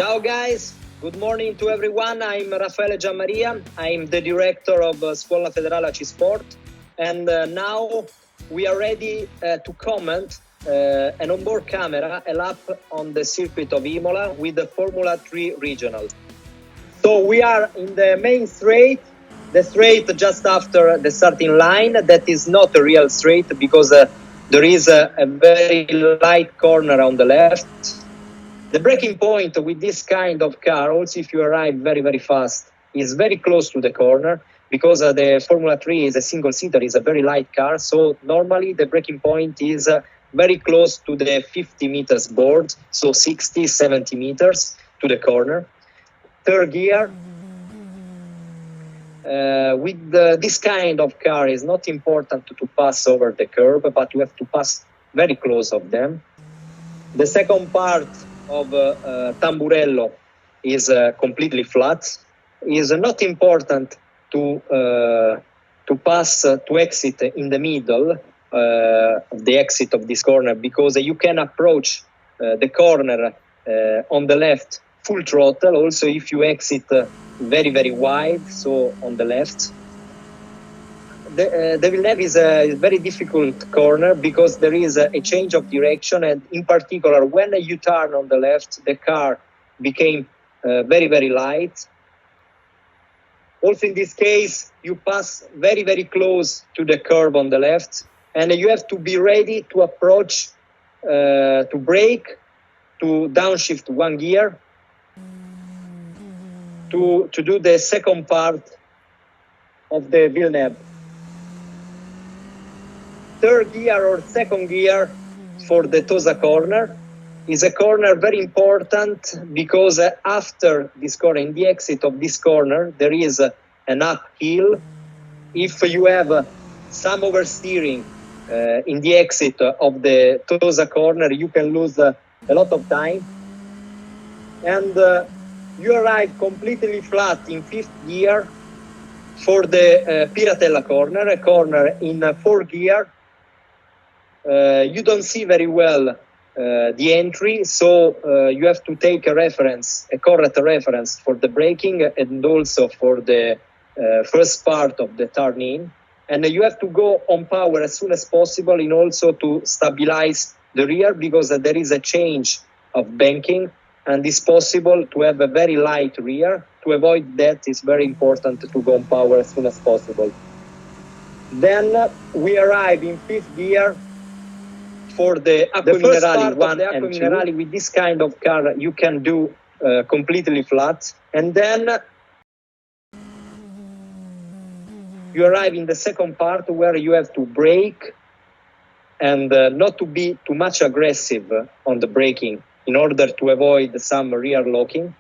Ciao guys, good morning to everyone. I'm Raffaele Giammaria. I'm the director of Scuola Federale ACI Sport, and now we are ready to comment an onboard camera, a lap on the circuit of Imola with the Formula 3 Regional. So we are in the main straight, the straight just after the starting line. That is not a real straight because there is a very light corner on the left. The braking point with this kind of car, also if you arrive very, very fast, is very close to the corner because the Formula 3 is a single-seater, is a very light car. So normally the braking point is very close to the 50 meters board, so 60, 70 meters to the corner. Third gear, with this kind of car, is not important to pass over the curb, but you have to pass very close of them. The second part of Tamburello is completely flat. It is not important to pass to exit in the middle of the exit of this corner because you can approach the corner on the left full throttle. Also, if you exit very, very wide, so on the left. The Villeneuve is a very difficult corner because there is a change of direction, and in particular, when you turn on the left, the car became very, very light. Also, in this case, you pass very, very close to the curb on the left, and you have to be ready to approach, to brake, to downshift one gear, to do the second part of the Villeneuve. Third gear or second gear for the Tosa corner is a corner very important because after this corner, in the exit of this corner, there is an uphill. If you have some oversteering in the exit of the Tosa corner, you can lose a lot of time. And you arrive completely flat in fifth gear for the Piratella corner, a corner in fourth gear. You don't see very well the entry, so you have to take a reference, a correct reference for the braking and also for the first part of the turn-in. And you have to go on power as soon as possible in also to stabilize the rear because there is a change of banking and it's possible to have a very light rear. To avoid that, it's very important to go on power as soon as possible. Then we arrive in fifth gear for the Acque Minerali 1 and 2. With this kind of car, you can do completely flat. And then you arrive in the second part where you have to brake and not to be too much aggressive on the braking in order to avoid some rear locking.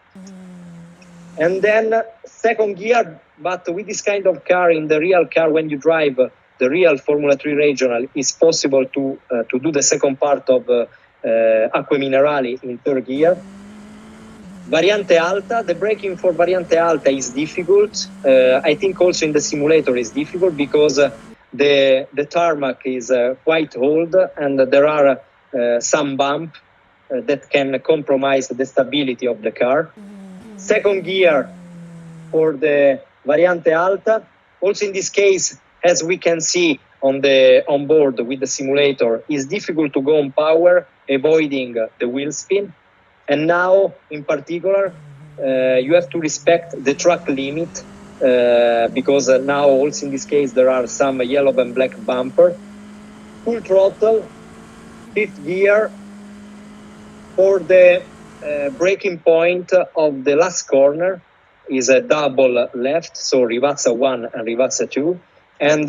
And then second gear, but with this kind of car, in the real car, when you drive the real Formula 3 Regional, it's possible to do the second part of Acque Minerali in third gear. Variante Alta, the braking for Variante Alta is difficult. I think also in the simulator is difficult because the tarmac is quite old and there are some bumps that can compromise the stability of the car. Second gear for the Variante Alta. Also in this case, as we can see on board with the simulator, it's difficult to go on power, avoiding the wheel spin. And now, in particular, you have to respect the track limit because now also in this case there are some yellow and black bumper. Full throttle, fifth gear for the braking point of the last corner is a double left, so Rivazza 1 and Rivazza 2. And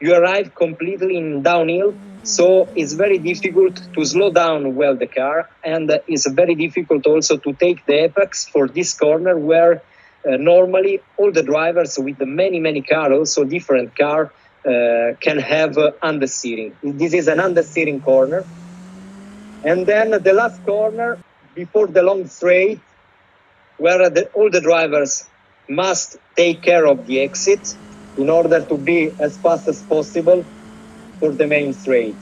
you arrive completely in downhill, so it's very difficult to slow down well the car, and it's very difficult also to take the apex for this corner where normally all the drivers with many cars, also different car, can have understeering. This is an understeering corner. And then the last corner before the long straight, where all the drivers must take care of the exit in order to be as fast as possible for the main straight.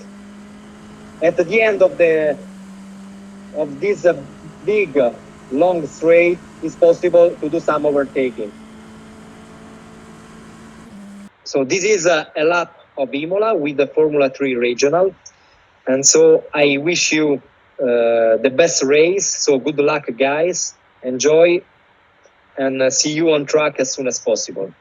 At the end of this big long straight, it's possible to do some overtaking. So this is a lap of Imola with the Formula 3 regional. And so I wish you the best race. So good luck, guys. Enjoy, and see you on track as soon as possible.